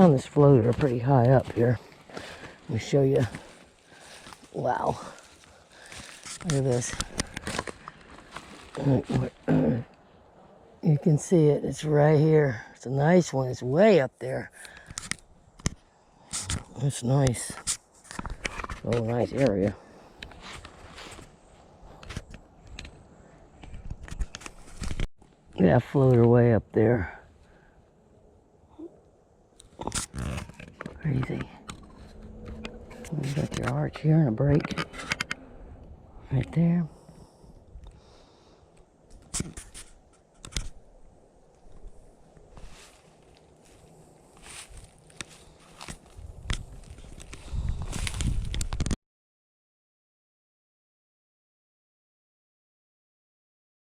found this floater pretty high up here. Let me show you. Wow. Look at this. You can see it. It's right here. It's a nice one. It's way up there. It's nice. Oh, nice area. Yeah, floater way up there. Crazy. You got your arch here and a break right there.